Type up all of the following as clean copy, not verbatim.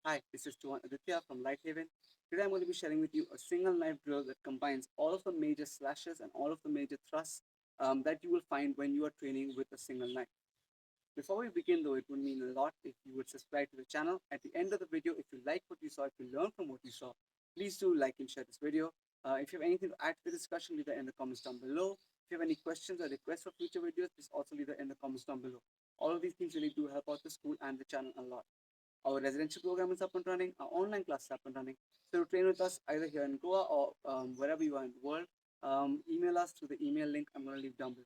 Hi, this is Tuan Aditya from LightHaven. Today I'm going to be sharing with you a single knife drill that combines all of the major slashes and all of the major thrusts that you will find when you are training with a single knife. Before we begin though, it would mean a lot if you would subscribe to the channel. At the end of the video, if you like what you saw, if you learned from what you saw, please do like and share this video. If you have anything to add to the discussion, leave it in the comments down below. If you have any questions or requests for future videos, please also leave it in the comments down below. All of these things really do help out the school and the channel a lot. Our residential program is up and running. Our online class is up and running. So to train with us either here in Goa or wherever you are in the world, email us through the email link I'm going to leave down below.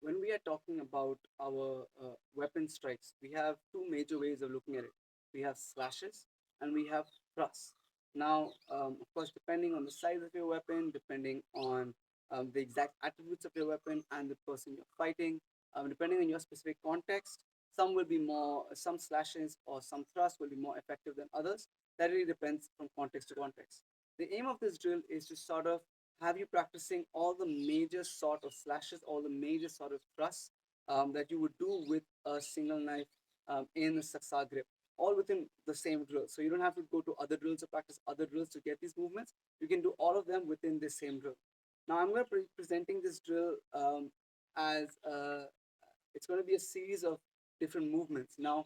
When we are talking about our weapon strikes, we have two major ways of looking at it. We have slashes and we have thrusts. Now, of course, depending on the size of your weapon, depending on the exact attributes of your weapon and the person you're fighting, depending on your specific context, some slashes or some thrusts will be more effective than others. That really depends from context to context. The aim of this drill is to sort of have you practicing all the major sort of slashes, all the major sort of thrusts that you would do with a single knife in a Saksa grip, all within the same drill. So you don't have to go to other drills or practice other drills to get these movements. You can do all of them within the same drill. Now I'm going to be presenting this drill as it's going to be a series of different movements. Now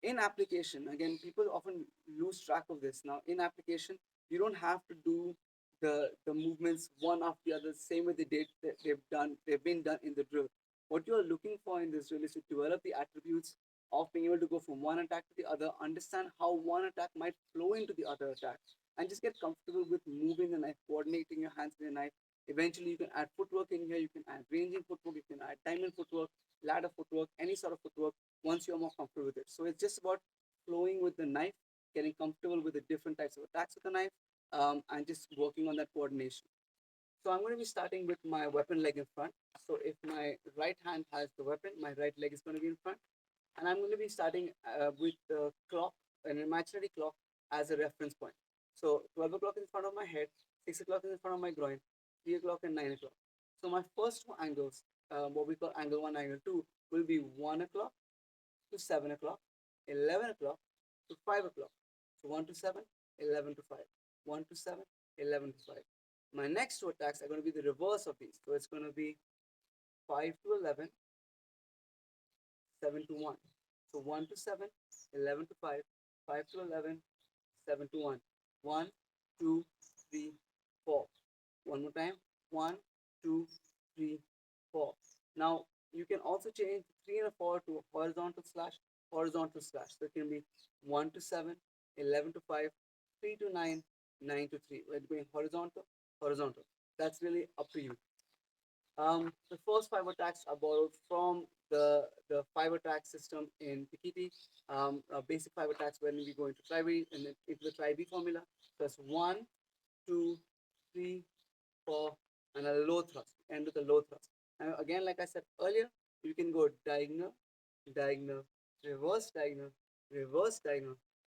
in application, again, people often lose track of this. Now in application, you don't have to do the movements one after the other same way they've been done in the drill. What you are looking for in this drill is to develop the attributes of being able to go from one attack to the other, understand how one attack might flow into the other attack, and just get comfortable with moving the knife, coordinating your hands with the knife. Eventually you can add footwork in here, you can add ranging footwork, you can add diamond footwork, ladder footwork, any sort of footwork once you're more comfortable with it. So it's just about flowing with the knife, getting comfortable with the different types of attacks with the knife, and just working on that coordination. So I'm going to be starting with my weapon leg in front. So if my right hand has the weapon, my right leg is going to be in front. And I'm going to be starting with the clock, an imaginary clock as a reference point. So 12 o'clock is in front of my head, 6 o'clock is in front of my groin, 3 o'clock and 9 o'clock. So my first two angles, what we call angle 1, angle 2, will be 1 o'clock to 7 o'clock, 11 o'clock to 5 o'clock. So 1 to 7, 11 to 5. 1 to 7, 11 to 5. My next two attacks are going to be the reverse of these. So it's going to be 5 to 11, 7 to 1. So 1 to 7, 11 to 5, 5 to 11, 7 to 1. 1, 2, 3, 4. One more time. 1, 2, 3, 4. Now, you can also change 3 and a 4 to a horizontal slash, horizontal slash. So it can be 1 to 7, 11 to 5, 3 to 9, 9 to 3. We're doing horizontal, horizontal. That's really up to you. The first five attacks are borrowed from the five attack system in Pekiti. Basic five attacks when we go into tri and then into the tri formula. So that's 1, 2, 3, 4, and a low thrust. End with a low thrust. And again, like I said earlier, you can go diagonal, diagonal, reverse diagonal,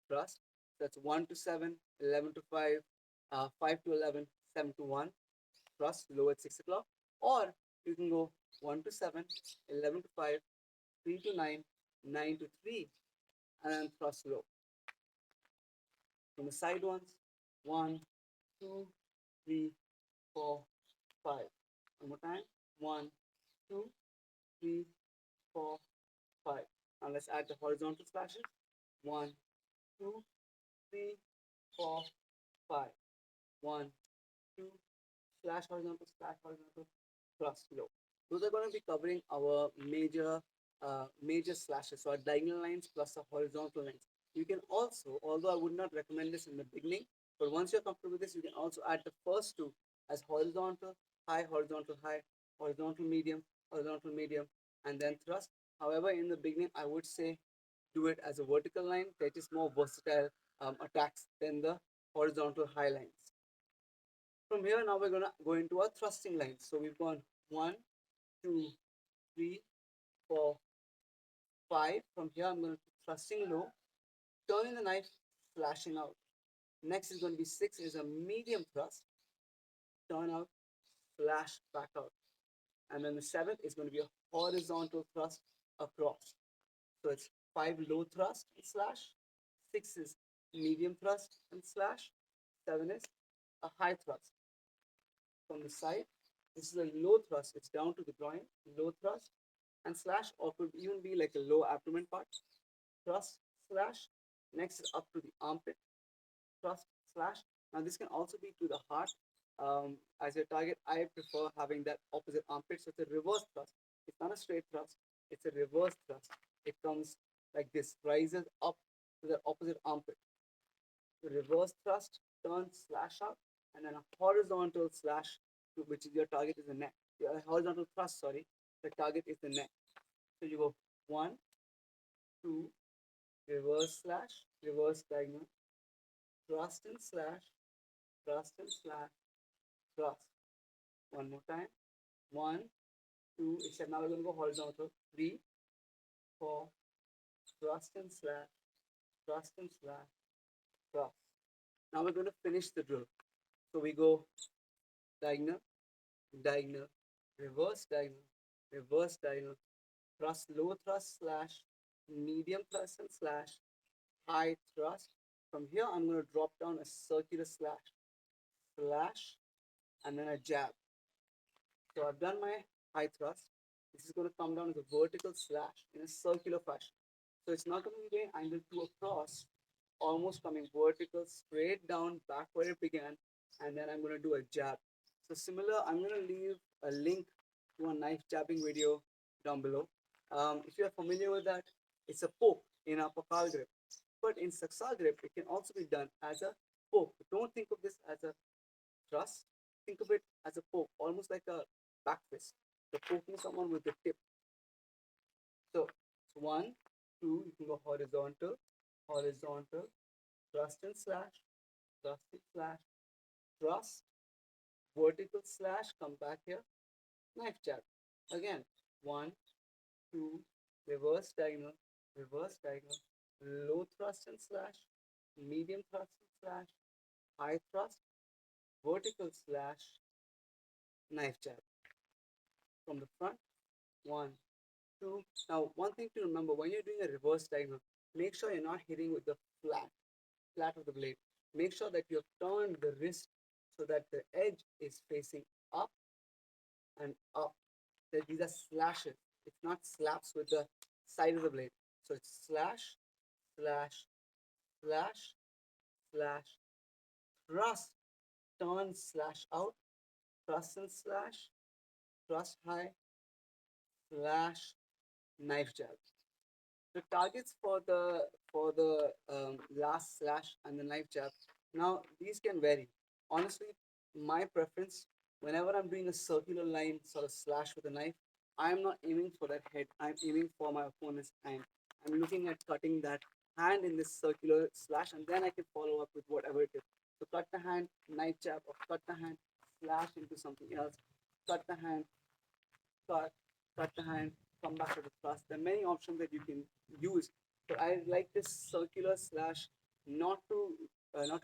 thrust. That's 1 to 7, 11 to 5, 5 to 11, 7 to 1, thrust low at 6 o'clock. Or you can go 1 to 7, 11 to 5, 3 to 9, 9 to 3, and then thrust low. From the side ones, 1, 2, 3, 4, 5. One more time. 1, 2, 3, 4, 5. Now let's add the horizontal slashes. 1, 2, 3, 4, 5. 1, 2, slash horizontal, thrust low. Those are going to be covering our major slashes, so our diagonal lines plus the horizontal lines. You can also, although I would not recommend this in the beginning, but once you're comfortable with this, you can also add the first two as horizontal, high, horizontal, medium, and then thrust. However, in the beginning, I would say do it as a vertical line. That is more versatile attacks than the horizontal high lines. From here, now we're going to go into our thrusting lines. So we've gone 1, 2, 3, 4, 5. From here, I'm going to thrusting low, turning the knife, flashing out. Next is going to be 6 is a medium thrust, turn out, flash back out. And then the 7th is going to be a horizontal thrust across. So it's 5 low thrust slash, 6 is medium thrust and slash, 7 is a high thrust. From the side, this is a low thrust, it's down to the groin, low thrust and slash, or could even be like a low abdomen part, thrust, slash. Next is up to the armpit, thrust, slash. Now this can also be to the heart. As your target, I prefer having that opposite armpit, so it's a reverse thrust. It's not a straight thrust, it's a reverse thrust. It comes like this, rises up to the opposite armpit. The reverse thrust, turn, slash out, and then a horizontal slash, which is your target is the neck. Your horizontal thrust, sorry, the target is the neck. So you go 1, 2, reverse slash, reverse diagonal, thrust and slash, thrust and slash, thrust. One more time. 1, 2, except now we're going to go horizontal. 3, 4, thrust and slash, thrust and slash, thrust. Now we're going to finish the drill. So we go diagonal, diagonal, reverse diagonal, thrust, low thrust, slash, medium thrust and slash, high thrust. From here, I'm going to drop down a circular slash, slash, and then a jab. So I've done my high thrust. This is going to come down as a vertical slash in a circular fashion. So it's not going to be going angle 2 across, almost coming vertical, straight down, back where it began, and then I'm going to do a jab. So similar, I'm going to leave a link to a knife jabbing video down below. If you're familiar with that, it's a poke in a pakal grip. But in Saksa grip, it can also be done as a poke. Don't think of this as a thrust. Think of it as a poke, almost like a back fist. You're poking someone with the tip. So it's 1, 2, you can go horizontal, horizontal, thrust and slash, thrust and slash, thrust, vertical slash, come back here, knife jab. Again, 1, 2, reverse diagonal, low thrust and slash, medium thrust and slash, high thrust, vertical slash, knife jab. From the front, 1, 2. Now, one thing to remember when you're doing a reverse diagonal, make sure you're not hitting with the flat of the blade. Make sure that you've turned the wrist so that the edge is facing up and up. That these are slashes. It's not slaps with the side of the blade. So it's slash, slash, slash, slash, thrust, turn, slash out, thrust and slash, thrust high, slash, knife jab. The targets for the last slash and the knife jab. Now these can vary. Honestly, my preference whenever I'm doing a circular line sort of slash with a knife, I'm not aiming for that head. I'm aiming for my opponent's hand. I'm looking at cutting that hand in this circular slash, and then I can follow up with whatever it is. So cut the hand, knife jab, or cut the hand, slash into something else. Cut the hand, cut, cut the hand, come back to the thrust. There are many options that you can use. So I like this circular slash not to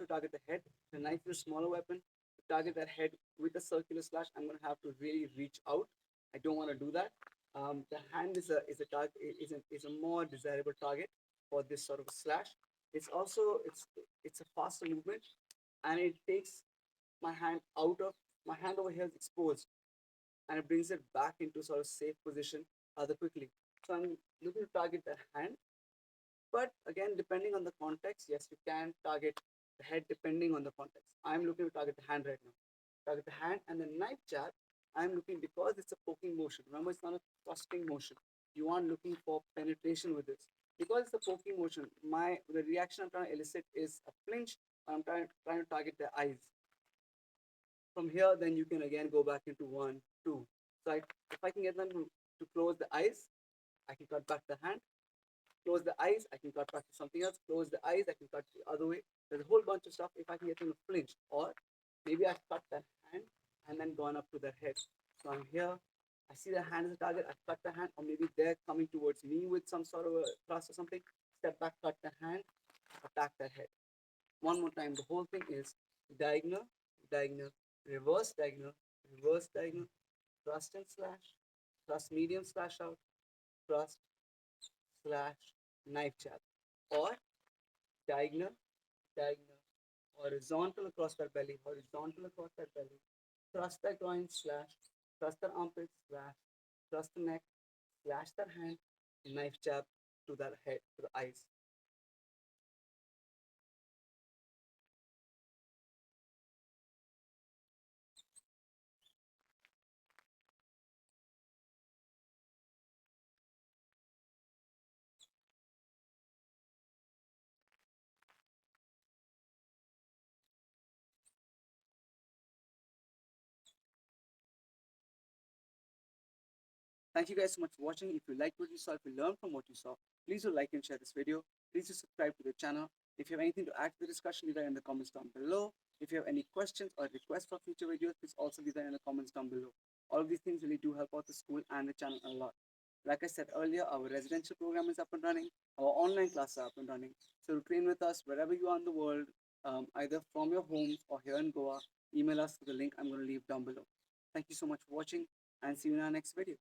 target the head. The knife is a smaller weapon. To target that head with a circular slash, I'm going to have to really reach out. I don't want to do that. The hand is a target is a more desirable target for this sort of slash. It's also it's a faster movement, and it takes my hand out of my hand over here is exposed, and it brings it back into sort of safe position rather quickly. So I'm looking to target the hand, but again, depending on the context, yes, you can target the head depending on the context. I'm looking to target the hand right now. Target the hand and the knife jab. I'm looking because it's a poking motion. Remember, it's not a thrusting motion. You aren't looking for penetration with this. Because it's a poking motion, the reaction I'm trying to elicit is a flinch. I'm trying to target the eyes. From here, then you can again go back into 1, 2. So if I can get them to close the eyes, I can cut back the hand. Close the eyes, I can cut back to something else. Close the eyes, I can cut the other way. There's a whole bunch of stuff if I can get them to flinch. Or maybe I've cut the hand and then gone up to their head. So I'm here, I see the hand as a target, I cut the hand, or maybe they're coming towards me with some sort of a thrust or something. Step back, cut the hand, attack their head. One more time, the whole thing is diagonal, diagonal, reverse diagonal, reverse diagonal, thrust and slash, thrust medium slash out, thrust, slash, knife jab, or diagonal, diagonal, horizontal across their belly, horizontal across their belly, thrust their groins, slash, thrust their armpits, slash, thrust the neck, slash their hand, knife jab to their head, to the eyes. Thank you guys so much for watching. If you liked what you saw, if you learned from what you saw, please do like and share this video. Please do subscribe to the channel. If you have anything to add to the discussion, leave that in the comments down below. If you have any questions or requests for future videos, please also leave that in the comments down below. All of these things really do help out the school and the channel a lot. Like I said earlier, our residential program is up and running. Our online classes are up and running. So to train with us wherever you are in the world, either from your homes or here in Goa, email us to the link I'm going to leave down below. Thank you so much for watching and see you in our next video.